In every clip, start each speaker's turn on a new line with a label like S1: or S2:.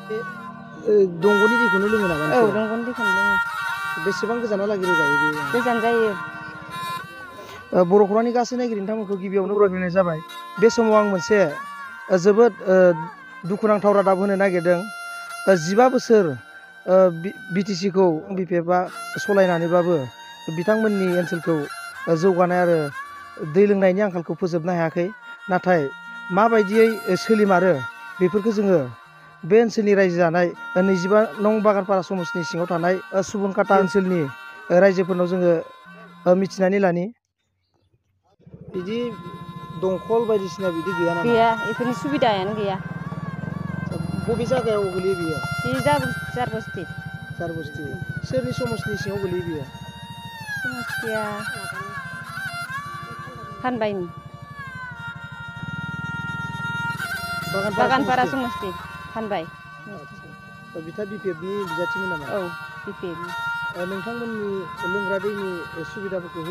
S1: दंग'नि दैखौनो लोङो नामा?
S2: औ दंग'नि दैखौनो लोङो।
S1: बेसेबां गोजानालागै रोगायो बे?
S2: गोजान जायो।
S1: बर' खौरांनि गासै नायगिरि नोंथांमोनखौ गिबियावनो बरायग्रोनाय जाबाय। बे समाव आं मोनसे जोबोद दुखुनांथाव रादाब होनो नागिरदों। 15 बोसोर बिटिसिखौ BPFआ सलायनानैबाबो बिथांमोननि ओनसोलखौ जौगानाय आरो दै लोंनायनि आंखालखौ फोजोबनो हायाखै। नाथाय माबायदियै सोलिमारो बेफोरखौ जोङो बे ओनसोलनि रायजो जानाय 25 नं बागानपारा समस्तिनि सिङाव थानाय सुबुनखाता ओनसोलनि रायजोफोरनाव जोङो मिथिनानै लानि। बिदि दंखल बायदिसिना बिदि गैया नामा?
S2: गैया, बेफोरनि सुबिदायानो गैया।
S1: बबे जायगायाव गोलैयो बियो?
S2: बे जारबस्ति।
S1: जारबस्ति। सोरनि समस्तिनि सिङाव गोलैयो बियो?
S2: समस्तिया फानबायनि। बागानपारा समस्ति फानबाय।
S1: बिथा BPFनि बिजाथिमोन नामा?
S2: औ, BPFनि।
S1: नोंथांमोननि लोंग्रा दैनि सुबिदाफोरखौ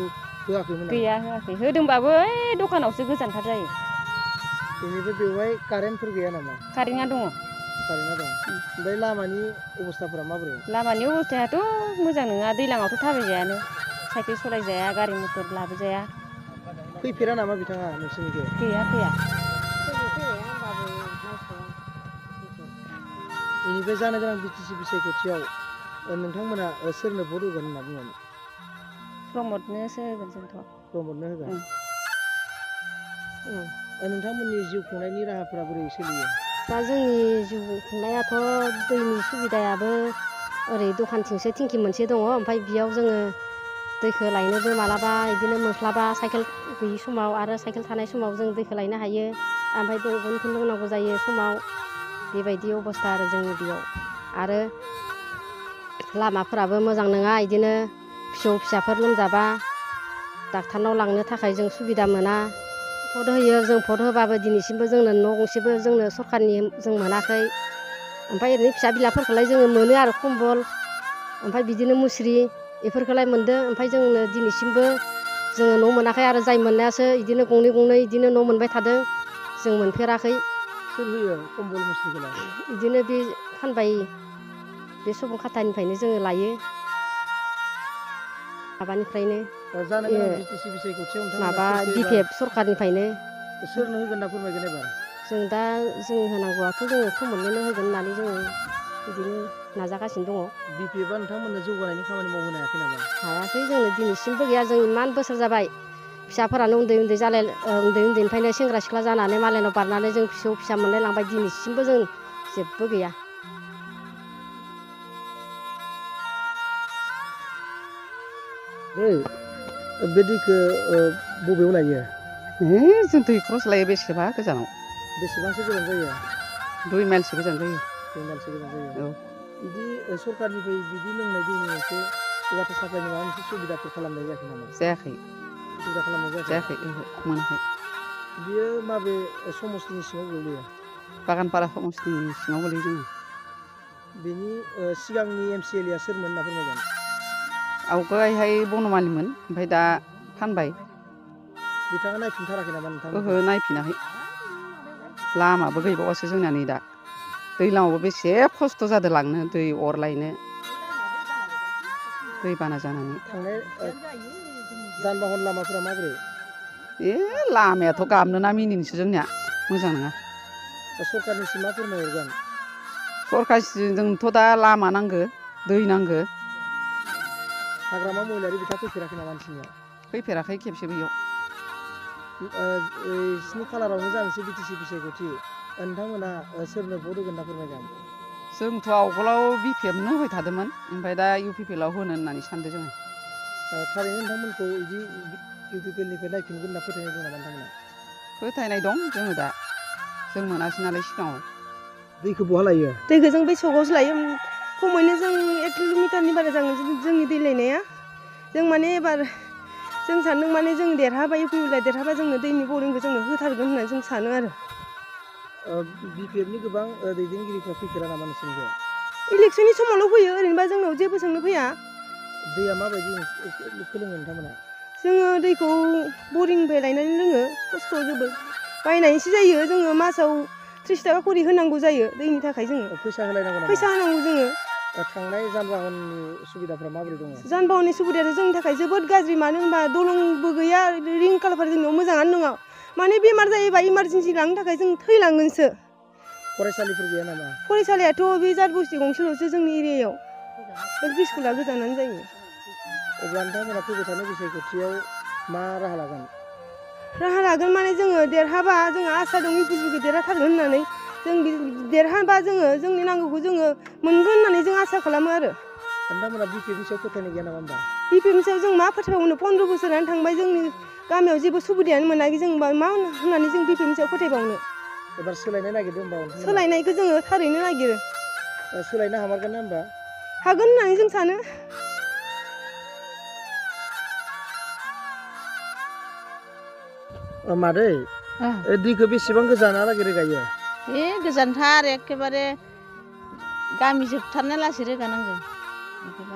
S1: होआखैमोन नामा?
S2: गैया, होआखै। होदोंबाबो ओइ दखानावसो गोजानथार जायो।
S1: बेनिफ्राय बेवहाय कारेन्टफोर गैया नामा?
S2: कारेन्टआ दङ।
S1: कारेन्टआ दं। ओमफ्राय लामानि अबस्थाफोरा माबोरै?
S2: लामानि अबस्थायाथ' मोजां नङा। दैज्लाङावथ' थाबायजायानो। साइकेल सलायजाया, गारि मटर लाबोजाया।
S1: फैफेरा नामा बिथाङा नोंसोरनिखै?
S2: गैया, फैया।
S1: बेनिफ्राय जानो गोनां BTC बिसायख'थियाव नोंथांमोना सोरनो भट होगोन होनना बुङो?
S2: प्रमदनोसो होगोन जोंथ'।
S1: प्रमदनो होगोन। नोंथांमोननि जिउ खुंनायनि राहाफोरा बोरै सोलियो?
S3: दा जोंनि जिउ खुंनायाथ' दैनि सुबिदायाबो ओरै दखानथिंसो टेंकि मोनसे दङ। ओमफ्राय बेयाव जोङो दैखौ लायनोबो मालाबा बिदिनो मोनस्लाबा, साइकेल गैयि समाव आरो साइकेल थानाय समाव जों दैखौ लायनो हायो। ओमफ्राय दंग'निखौ लोंनांगौ जायो समाव। बेबायदि अबस्था आरो जोंनि बेयाव। आरो लामाफोराबो मोजां नङा। बिदिनो फिसाफोर लोमजाबा डाक्टारनाव लांनो थाखाय जों सुबिदा मोना। भट होयो, जों भट होबाबो दिनैसिमबो जोंनो न' गंसेबो जोंनो सरखारनि जों मोनाखै। ओमफ्राय ओरैनो फिसा बिलाफोरखौलाय जोङो मोनो आरो कम्बल, ओमफ्राय बिदिनो मुस्रि बेफोरखौलाय मोनदों। ओमफ्राय जोंनो दिनैसिमबो जोङो न' मोनाखै आरो जाय मोननायासो बिदिनो गंनै गंनै बिदिनो न' मोनबाय थादों। जों मोनफेराखै।
S1: सोर होयो कम्बल मुस्रिखौलाय?
S3: बिदिनो बे फानबाय, बे सुबुंखातानिफ्रायनो जोङो लायो। माबानिफ्रायनो
S1: जानो गोनां BTC बिसायख'थियाव नोंथांमोना
S3: माबा BPF सरखारनिफ्रायनो।
S1: सोरनो होगोन होनना फोरमायगोन एबार?
S3: जों दा जों होनांगौआथ' जोङो प्रमदनोनो होगोन होननानै जोङो बिदिनो नाजागासिनो दङ।
S1: BPFआ नोंथांमोननो जौगानायनि खामानि मावहोनो हायाखै नामा?
S3: हायाखै, जोंनो दिनैसिमबो गैया। जों इमान बोसोर जाबाय। फिसाफोरानो उन्दै उन्दैनिफ्रायनो सेंग्रा सिख्ला जानानै मालायनाव बारनानै जों फिसा मोनलाय लांबाय। दिनैसिमबो जों जेबो गैया।
S1: बे दैखौ बबेयाव लायो?
S4: जों दैखरसो लायो। बेसेबा गोजानाव?
S1: बेसेबांसो गोजान जायो?
S4: 2 माइलसो गोजान जायो।
S1: 2 माइलसो गोजान जायो।
S4: औ।
S1: बिदि सरखारनिफ्राय बिदि लोंनाय दैनि मोनसे वाटार साप्लाइनि माबा मोनसे सुबिदाफोर खालामनाय जायाखै नामा?
S4: जायाखै।
S1: सुबिदा खालामनाय
S4: जायाखै, मोनाखै।
S1: बियो माबे समस्तिनि सिङाव गोग्लैयो?
S4: बागानपारा समस्तिनि सिङाव गोलैयो जोङो।
S1: बेनि सिगांनि MCLA सोरमोन होनना फोरमायगोन?
S4: आवगायहाय बनमालिमोन, ओमफ्राय दा फानबाय।
S1: बिथाङा नायफिनथाराखै नामा नोंथांमोनखौ?
S4: ओहो, नायफिनाखै। लामाबो गैबावासो जोंना नै दा। दैज्लाङावबो बेसे खस्थ' जादों लांनो, दै अर लायनो। दैबाना जानानै।
S1: थांनाय जान-बाहन लामाफोरा माबोरै?
S4: लामायाथ' गाबनो ना मिनिनोसो जोंनिया, मोजां नङा।
S1: सरखारनिसिम मा फोरमायहरगोन?
S4: सरखारजोंथ' दा लामा नांगौ, दै नांगौ।
S1: हाग्रामा महिलारि बिथाङा फैफेराखै नामा नोंसिनियाव?
S4: फैफेराखै खेबसेबो इयाव।
S1: 7 खालारावनो जानोसै BTC बिसायख'थि। नोंथांमोना सोरनो भट होगोन होनना फोरमायगोन?
S4: जोंथ' आवगोलाव BPFनो होबाय थादोंमोन। ओमफ्राय दा UPPLआव होनो होननानै सानदों जोङो।
S1: थारैनो नोंथांमोनखौ बिदि UPPLनिफ्राय नायफिनगोन होनना फोथायनाय दं नामा नोंथांमोना?
S4: फोथायनाय दं जोङो दा। जों मोनासै नालाय सिगाङाव।
S1: दैखौ बहा लायो?
S5: दैखौ जों बै सगावसो लायो। खमैनो जों 1 किल'मिटारनि बारा जागोन जोंनि दै लायनाया। जों माने एबार जों सानदों माने जों देरहाबा UPPLआ देरहाबा जोंनो दैनि बरिंखौ जोंनो होथारगोन होननानै जों सानो आरो।
S1: BPFनि गोबां दैदेनगिरिफ्रा फैफेरा नामा नोंसोरनिखौ?
S5: इलेक्सननि समावल' फैयो, ओरैनोबा जोंनाव जेबो सोंनो फैया।
S1: दैया माबायदि लोङो नोंथांमोना?
S5: जोङो दैखौ बरिंनिफ्राय लायनानै लोङो, खस्थ' जोबोद। बायनायसो जायो। जोङो मासाव 30 थाखा खरि होनांगौ जायो दैनि थाखाय जोङो
S1: फैसा होलायनांगौ नामा?
S5: फैसा होनांगौ जोङो।
S1: थांनाय जान-बाहननि सुबिदाफ्रा माबोरै दङ?
S5: जान-बाहननि सुबिदायाथ' जोंनि थाखाय जोबोद गाज्रि मानो होनबा दलंबो गैया रिं कालभार जोंनियाव मोजाङानो नङा माने बेमार जायोबा इमारजेन्सि लांनो थाखाय जों थैलांगोनसो।
S1: फरायसालिफोर गैया नामा?
S5: फरायसालियाथ' बे जारबस्ति गंसेल'सो जोंनि एरियायाव LP स्कुला गोजानानो जायो।
S1: अब्ला नोंथांमोना फैबाय थानाय बिसायख'थियाव मा राहा लागोन?
S5: राहा लागोन माने जोङो देरहाबा जोङो आसा दं UPSBखौ देरहाथारगोन होननानै जों देरहाबा जोङो जोंनि नांगौखौ जोङो मोनगोन होननानै जों आसा खालामो आरो।
S1: नोंथांमोना BPFनि सायाव फोथायनाय गैया नामा होमबा?
S5: BPFनि सायाव जों मा फोथायबावनो 15 बोसोरानो थांबाय जोंनि गामियाव जेबो सुबिदायानो मोनाखै जों मा होननानै जों BPFनि सायाव फोथायबावनो।
S1: एबार सोलायनाय नागिरदों होमबा नोंथांमोना?
S5: सोलायनायखौ जोङो थारैनो नागिरो।
S1: सोलायनो हामारगोन ना होमबा?
S5: हागोन होननानै जों सानो।
S1: मादै दैखौ बेसेबां गोजानहालागै रोगायो?
S2: गोजानथार एखेबारे गामि जोबथारनाय लासै रोगानांगौ।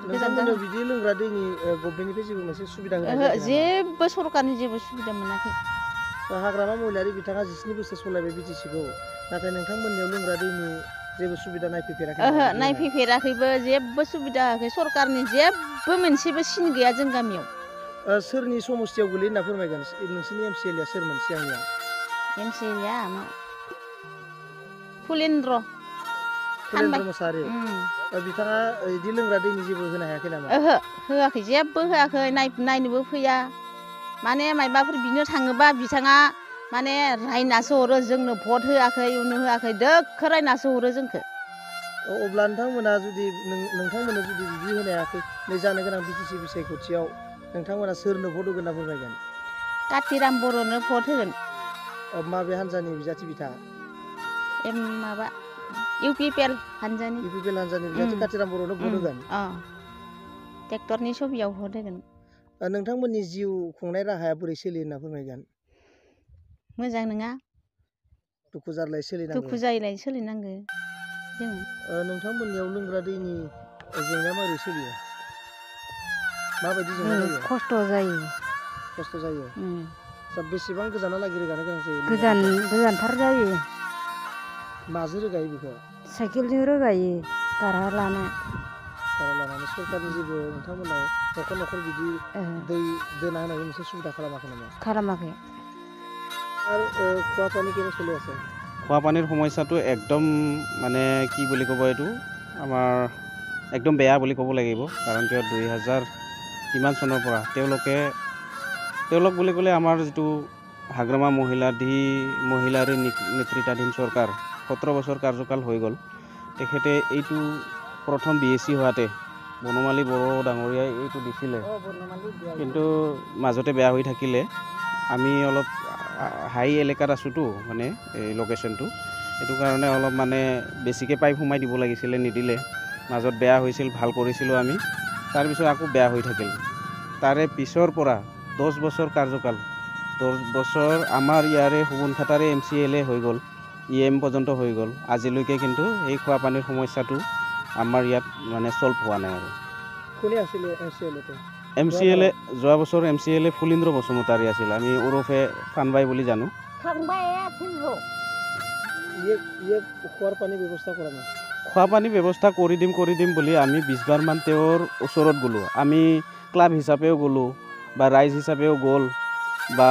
S1: नोंथांमोननियाव बिदि लोंग्रा दैनि गभमेन्टनिफ्राय जेबो मोनसे सुबिदा होनाय जायाखै नामा?
S2: जेबो सरकारनि जेबो सुबिदा मोनाखै।
S1: हाग्रामा महिलारि बिथाङा 19 बोसोर सलायबाय BTCखौ नाथाय नोंथांमोननियाव लोंग्रा दैनि जेबो सुबिदा नायफैफेराखै नामा?
S2: नायफैफेराखैबो जेबो सुबिदा होआखै सरकारनि जेबो मोनसेबो सिन गैया जों गामियाव।
S1: सोरनि समस्थियाव गोलैयो होनना फोरमायगोन नोंसोरनि MCLA सोरमोन सिगांनिया?
S2: MCLA फुलेन्द्र
S1: मोसाहारि। बिथाङा बिदि लोंग्रा दैनि जेबो होनो हायाखै नामा?
S2: होआखै जेबो होआखै नायनोबो फैया माने मायबाफोर बिनो थाङोबा बिथाङा माने रायनासो हरो जोंनो भट होआखै उनो होआखै दोखो रायनासो हरो जोंखौ।
S1: अब्ला नोंथांमोना जुदि बिदि होनो हायाखै नै जानो गोनां BTC बिसायख'थियाव नोंथांमोना सोरनो भट होगोन होनना फोरमायगोन?
S2: कातिराम बर'नो भट होगोन।
S1: माबे हान्जानि बिजाथि बिथा?
S2: माबा UPPL हान्जानि।
S1: UPPL हान्जानि बिजाथि कातिराम बर'नो भट होगोन?
S2: ट्रेक्टरनि सबियाव भट होगोन।
S1: नोंथांमोननि जिउ खुंनाय राहाया बोरै सोलियो होनना फोरमायगोन?
S2: मोजां नङा।
S1: दुखु जारलायै सोलिनांगौ।
S2: दुखु जायलाय सोलिनांगौ जोङो।
S1: नोंथांमोननियाव लोंग्रा दैनि जेंनाया माबोरै सोलियो? माबायदि जेंना जायो?
S3: खस्थ' जायो।
S1: खस्थ' जायो। बेसेबां गोजानहालागै रोगानो गोनां जायो?
S3: गोजानथार जायो।
S1: माजों रोगायो बेखौ?
S3: साइकेलजों रोगायो भारा लानानै
S1: सरकारनि जेबो नोंथांमोनाव न'खर बिदि दै दोना होनायनि मोनसे सुबिदा खालामाखै नामा?
S3: खालामाखै।
S1: আর খোৱা পানী কেনে চলি আছে?
S6: খোৱা পানীৰ সমস্যাটো একদম মানে কি বুলি ক'ব এইটো আমাৰ একদম বেয়া বুলি ক'ব লাগিব কাৰণ কিয় 2000 কিমান চনৰ পৰা তেওঁলোক বুলি ক'লে আমাৰ যিটো হাগ্ৰামা মহিলাৰী নেতৃত্বাধীন চৰকাৰ 17 বছৰ কাৰ্যকাল হৈ গ'ল। তেখেতে এইটো প্ৰথম BSc হোৱাতে বনমালী বড়ো ডাঙৰীয়াই এইটো দিছিলে কিন্তু মাজতে বেয়া হৈ থাকিলে আমি অলপ হাই এলেকাত আছোঁতো মানে এই লোকেশ্যনটো এইটো কাৰণে অলপ মানে বেছিকৈ পাইপ সোমাই দিব লাগিছিলে নিদিলে মাজত বেয়া হৈছিল ভাল কৰিছিলোঁ আমি তাৰপিছত আকৌ বেয়া হৈ থাকিল তাৰে পিছৰ পৰা 10 বছৰ কাৰ্যকাল 10 বছৰ আমাৰ ইয়াৰে হুবুনখাটাৰে MCLA হৈ গ'ল EM পৰ্যন্ত হৈ গ'ল আজিলৈকে কিন্তু এই খোৱা পানীৰ সমস্যাটো আমাৰ ইয়াত মানে সলভ হোৱা নাই আৰু
S1: কোনে আছিলে
S6: MCLA যোৱা বছৰ MCLA ফুলিন্দ্ৰ বসুমতাৰী আছিল আমি ওৰফে ফানবাই বুলি জানো
S1: খোৱাৰ পানী ব্যৱস্থা কৰা নাই
S6: খোৱা পানী ব্যৱস্থা কৰি দিম বুলি আমি 20 বাৰ মান তেওঁৰ ওচৰত গ'লো আমি ক্লাব হিচাপেও গ'লো বা ৰাইজ হিচাপেও গ'ল বা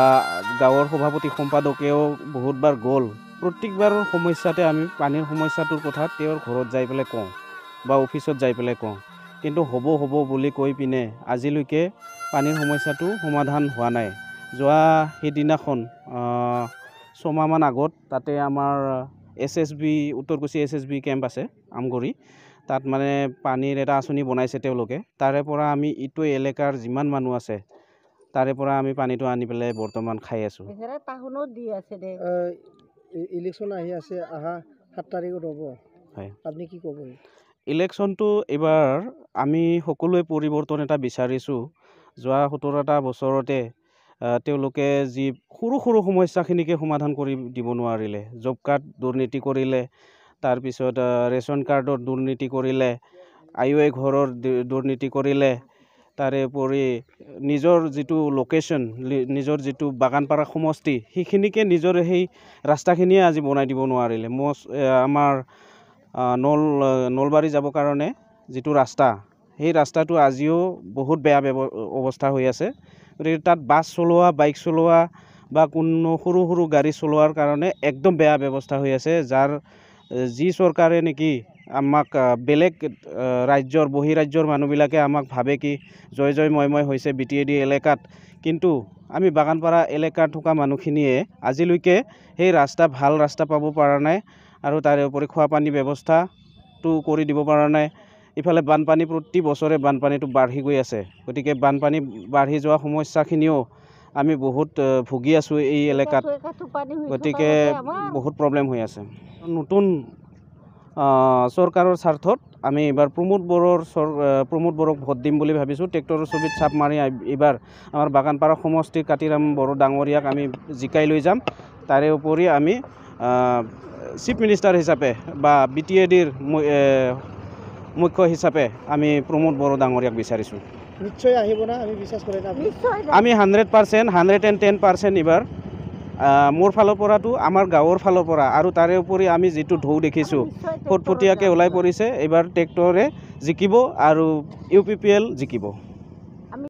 S6: গাঁৱৰ সভাপতি সম্পাদকেও বহুতবাৰ গ'ল প্ৰত্যেকবাৰৰ সমস্যাতে আমি পানীৰ সমস্যাটোৰ কথা তেওঁৰ ঘৰত যাই পেলাই কওঁ বা অফিচত যাই পেলাই কওঁ কিন্তু হ'ব বুলি কৈ পিনে আজিলৈকে পানীৰ সমস্যাটো সমাধান হোৱা নাই যোৱা সেইদিনাখন 6 মাহমান আগত তাতে আমাৰ SSB উত্তৰকুছি SSB কেম্প আছে আমগুৰি তাত মানে পানীৰ এটা আঁচনি বনাইছে তেওঁলোকে তাৰে পৰা আমি ইটো এলেকাৰ যিমান মানুহ আছে তাৰে পৰা আমি পানীটো আনি পেলাই বৰ্তমান খাই আছোঁ
S1: ইলেকশ্যন আহি আছে আহা 7 তাৰিখত হ'ব
S6: হয়
S1: আপুনি কি ক'ব
S6: ইলেকশ্যনটো এইবাৰ আমি সকলোৱে পৰিৱৰ্তন এটা বিচাৰিছোঁ যোৱা 17টা বছৰতে তেওঁলোকে যি সৰু সমস্যাখিনিকে সমাধান কৰি দিব নোৱাৰিলে জব কাৰ্ড দুৰ্নীতি কৰিলে তাৰপিছত ৰেচন কাৰ্ডৰ দুৰ্নীতি কৰিলে IOA ঘৰৰ দুৰ্নীতি কৰিলে তাৰে উপৰি নিজৰ যিটো লোকেশ্যন নিজৰ যিটো বাগানপাৰা সমষ্টি সেইখিনিকে নিজৰ সেই ৰাস্তাখিনিয়ে আজি বনাই দিব নোৱাৰিলে আমাৰ নলবাৰী যাবৰ কাৰণে যিটো ৰাস্তা সেই ৰাস্তাটো আজিও বহুত বেয়া অৱস্থা হৈ আছে গতিকে তাত বাছ চলোৱা বাইক চলোৱা বা কোনো সৰু সৰু গাড়ী চলোৱাৰ কাৰণে একদম বেয়া ব্যৱস্থা হৈ আছে যাৰ যি চৰকাৰে নেকি আমাক বেলেগ ৰাজ্যৰ বহিৰাজ্যৰ মানুহবিলাকে আমাক ভাবে কি জয় জয় ময় হৈছে BTAD এলেকাত কিন্তু আমি বাগানপাৰা এলেকাত থকা মানুহখিনিয়ে আজিলৈকে সেই ভাল ৰাস্তা পাব পৰা নাই আৰু তাৰে উপৰি খোৱা পানী ব্যৱস্থাটো কৰি দিব পৰা নাই ইফালে বানপানী প্ৰতি বছৰে বানপানীটো বাঢ়ি গৈ আছে গতিকে বানপানী বাঢ়ি যোৱা সমস্যাখিনিও আমি বহুত ভুগি আছোঁ এই এলেকাত গতিকে বহুত প্ৰব্লেম হৈ আছে নতুন চৰকাৰৰ স্বাৰ্থত আমি এইবাৰ প্ৰমোদ বড়োক ভোট দিম বুলি ভাবিছোঁ ট্ৰেক্টৰৰ ছবিত চাপ মাৰি এইবাৰ আমাৰ বাগানপাৰা সমষ্টিৰ কাতিৰাম বড়ো ডাঙৰীয়াক আমি জিকাই লৈ যাম তাৰে উপৰি আমি চিফ মিনিষ্টাৰ হিচাপে বা BTADৰ মুখ্য হিচাপে আমি প্ৰমোদ বড়ো ডাঙৰীয়াক বিচাৰিছোঁ
S1: নিশ্চয় আহিব না আমি বিশ্বাস কৰিম
S6: আমি 100% 110% এইবাৰ মোৰ ফালৰ পৰাটো আমাৰ গাঁৱৰ ফালৰ পৰা আৰু তাৰে উপৰি আমি যিটো ঢৌ দেখিছোঁ ফটফটীয়াকৈ ওলাই পৰিছে এইবাৰ ট্ৰেক্টৰে জিকিব আৰু UPPL জিকিব